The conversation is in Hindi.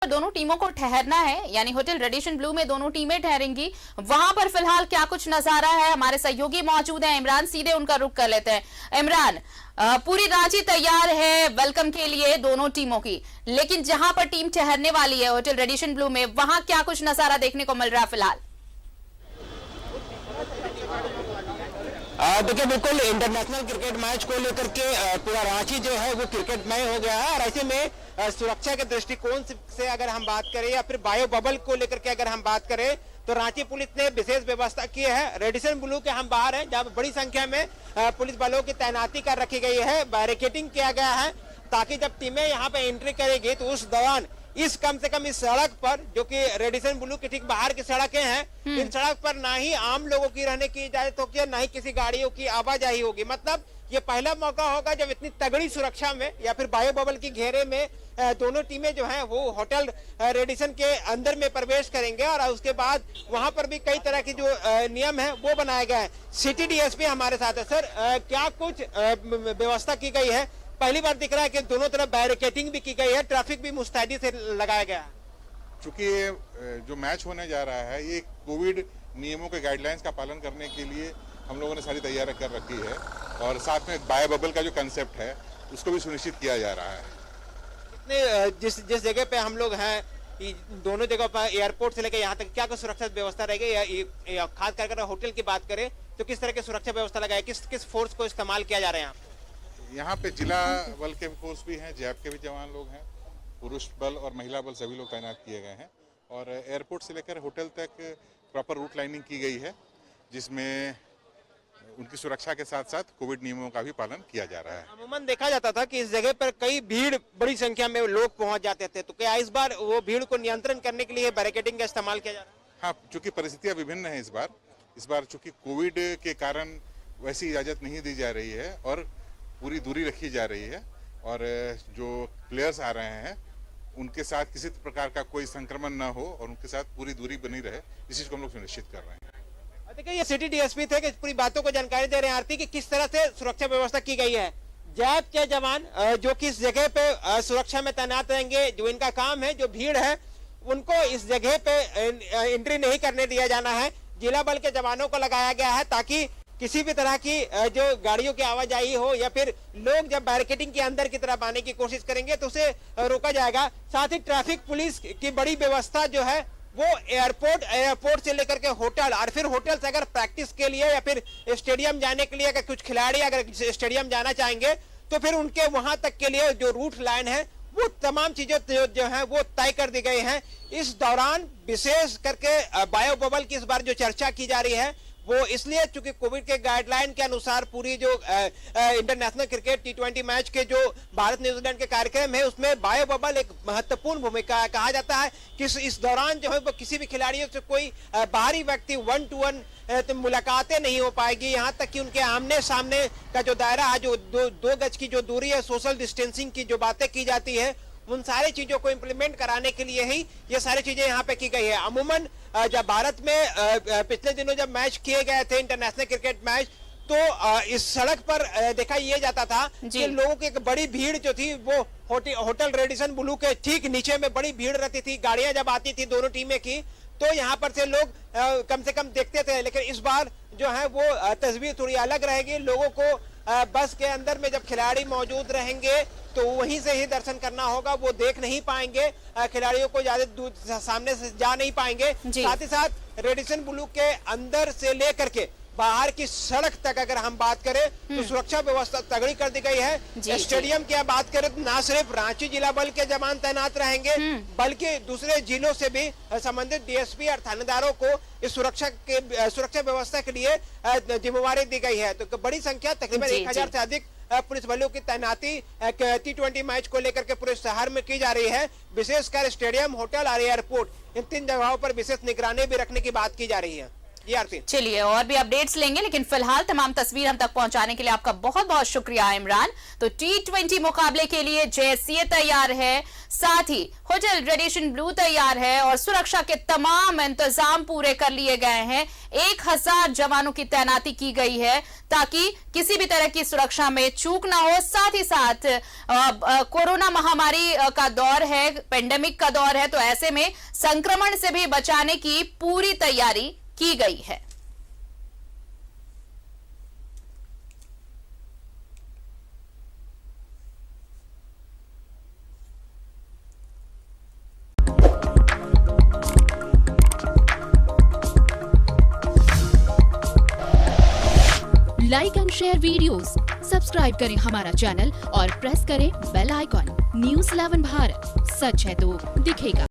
दोनों टीमों को ठहरना है, यानी होटल रेडिशन ब्लू में दोनों टीमें ठहरेंगी। वहां पर फिलहाल क्या कुछ नजारा है, हमारे सहयोगी मौजूद हैं इमरान, सीधे उनका रुख कर लेते हैं। इमरान, पूरी रांची तैयार है वेलकम के लिए दोनों टीमों की, लेकिन जहां पर टीम ठहरने वाली है होटल रेडिशन ब्लू में, वहां क्या कुछ नजारा देखने को मिल रहा है फिलहाल? देखिए, बिल्कुल इंटरनेशनल क्रिकेट मैच को लेकर के पूरा रांची जो है वो क्रिकेटमय हो गया है। और ऐसे में सुरक्षा के दृष्टिकोण से अगर हम बात करें या फिर बायो बबल को लेकर के अगर हम बात करें तो रांची पुलिस ने विशेष व्यवस्था की है। रेडिसन ब्लू के हम बाहर हैं जहां बड़ी संख्या में पुलिस बलों की तैनाती कर रखी गई है, बैरिकेडिंग किया गया है ताकि जब टीमें यहाँ पे एंट्री करेगी तो उस दौरान इस कम से कम इस सड़क पर, जो कि रेडिसन ब्लू के ठीक बाहर की सड़कें हैं, इन सड़क पर ना ही आम लोगों की रहने की इजाजत होगी, ना ही किसी गाड़ियों की आवाजाही होगी। मतलब ये पहला मौका होगा जब इतनी तगड़ी सुरक्षा में या फिर बायो बबल की घेरे में दोनों टीमें जो हैं वो होटल रेडिसन के अंदर में प्रवेश करेंगे। और उसके बाद वहां पर भी कई तरह की जो नियम है वो बनाए गए हैं। सिटी डीएसपी हमारे साथ है। सर, क्या कुछ व्यवस्था की गई है? पहली बार दिख रहा है कि दोनों तरफ बैरिकेडिंग भी की गई है, ट्रैफिक भी मुस्तैदी से लगाया गया है। चूंकि ये जो मैच होने जा रहा है ये कोविड नियमों के गाइडलाइंस का पालन करने के लिए हम लोगों ने सारी तैयारी कर रखी है और साथ में बायो बबल का जो कंसेप्ट है उसको भी सुनिश्चित किया जा रहा है। जिस जगह पे हम लोग हैं, दोनों जगह पर एयरपोर्ट से लेकर यहाँ तक क्या कुछ सुरक्षा व्यवस्था रहेगी, या खास कर होटल की बात करें तो किस तरह की सुरक्षा व्यवस्था लगाए, किस फोर्स को इस्तेमाल किया जा रहा है? यहाँ पे जिला बल के फोर्स भी हैं, जैप के भी जवान लोग हैं, पुरुष बल और महिला बल सभी लोग तैनात किए गए हैं और एयरपोर्ट से लेकर होटल तक प्रॉपर रूट लाइनिंग की गई है जिसमें उनकी सुरक्षा के साथ साथ कोविड नियमों का भी पालन किया जा रहा है। अमूमन देखा जाता था कि इस जगह पर कई भीड़, बड़ी संख्या में लोग पहुंच जाते थे, तो क्या इस बार वो भीड़ को नियंत्रण करने के लिए बैरिकेडिंग का इस्तेमाल किया जा रहा है? हाँ, चूंकि परिस्थितियां विभिन्न है इस बार चूंकि कोविड के कारण वैसी इजाजत नहीं दी जा रही है और पूरी दूरी रखी जा रही है और जो प्लेयर्स आ रहे हैं उनके साथ किसी प्रकार का कोई संक्रमण न हो और उनके साथ पूरी दूरी बनी रहे, इस चीज को हम लोग सुनिश्चित कर रहे हैं। देखिए, ये सिटी डीएसपी थे कि पूरी बातों को जानकारी दे रहे हैं आरती कि किस तरह से सुरक्षा व्यवस्था की गई है। जैप के जवान जो कि इस जगह पे सुरक्षा में तैनात रहेंगे, जो इनका काम है, जो भीड़ है उनको इस जगह पे एंट्री नहीं करने दिया जाना है। जिला बल के जवानों को लगाया गया है ताकि किसी भी तरह की जो गाड़ियों की आवाजाही हो या फिर लोग जब बैरिकेडिंग के अंदर की तरफ आने की कोशिश करेंगे तो उसे रोका जाएगा। साथ ही ट्रैफिक पुलिस की बड़ी व्यवस्था जो है वो एयरपोर्ट से लेकर के होटल और फिर होटल से अगर प्रैक्टिस के लिए या फिर स्टेडियम जाने के लिए अगर कुछ खिलाड़ी अगर स्टेडियम जाना चाहेंगे तो फिर उनके वहां तक के लिए जो रूट लाइन है वो तमाम चीजें जो है वो तय कर दी गई हैं। इस दौरान विशेष करके बायो बबल की इस बार जो चर्चा की जा रही है वो इसलिए चूंकि कोविड के गाइडलाइन के अनुसार पूरी जो इंटरनेशनल क्रिकेट T20 मैच के जो भारत न्यूजीलैंड के कार्यक्रम है उसमें बायो बबल एक महत्वपूर्ण भूमिका है। कहा जाता है कि इस दौरान जो है वो किसी भी खिलाड़ियों से कोई बाहरी व्यक्ति 1-to-1 मुलाकातें नहीं हो पाएगी, यहाँ तक कि उनके आमने सामने का जो दायरा है, जो दो गज की जो दूरी है, सोशल डिस्टेंसिंग की जो बातें की जाती है, उन सारी चीजों को इंप्लीमेंट कराने के लिए ही ये सारी चीजें यहाँ पे की गई है। अमूमन जब भारत में पिछले दिनों जब मैच किए गए थे इंटरनेशनल क्रिकेट मैच, तो इस सड़क पर देखा ये जाता था कि लोगों की एक बड़ी भीड़ जो थी वो होटल रेडिसन ब्लू के ठीक नीचे में बड़ी भीड़ रहती थी। गाड़ियां जब आती थी दोनों टीमें की तो यहाँ पर से लोग कम से कम देखते थे, लेकिन इस बार जो है वो तस्वीर थोड़ी अलग रहेगी। लोगों को बस के अंदर में जब खिलाड़ी मौजूद रहेंगे तो वहीं से ही दर्शन करना होगा, वो देख नहीं पाएंगे, खिलाड़ियों को ज्यादा दूर सामने से जा नहीं पाएंगे। साथ ही साथ रेडिसन ब्लू के अंदर से लेकर के बाहर की सड़क तक अगर हम बात करें तो सुरक्षा व्यवस्था तगड़ी कर दी गई है। स्टेडियम की बात करें तो ना सिर्फ रांची जिला बल के जवान तैनात रहेंगे बल्कि दूसरे जिलों से भी संबंधित डीएसपी और थानेदारों को इस सुरक्षा व्यवस्था के लिए जिम्मेवारी दी गई है। तो बड़ी संख्या, तकरीबन 1000 से अधिक पुलिस बलों की तैनाती T20 मैच को लेकर के पूरे शहर में की जा रही है। विशेषकर स्टेडियम, होटल और एयरपोर्ट, इन 3 जगहों पर विशेष निगरानी भी रखने की बात की जा रही है। जी आरती। चलिए और भी अपडेट्स लेंगे, लेकिन फिलहाल तमाम तस्वीर हम तक पहुंचाने के लिए आपका बहुत बहुत शुक्रिया इमरान। तो T20 मुकाबले के लिए JSCA तैयार है, साथ ही होटल रेडिएशन ब्लू तैयार है और सुरक्षा के तमाम इंतजाम पूरे कर लिए गए हैं। 1000 जवानों की तैनाती की गई है ताकि किसी भी तरह की सुरक्षा में चूक ना हो। साथ ही साथ कोरोना महामारी का दौर है, पेंडेमिक का दौर है, तो ऐसे में संक्रमण से भी बचाने की पूरी तैयारी की गई है। Like and share videos, subscribe करें हमारा चैनल और प्रेस करें बेल आइकॉन। न्यूज़ 11 भारत, सच है तो दिखेगा।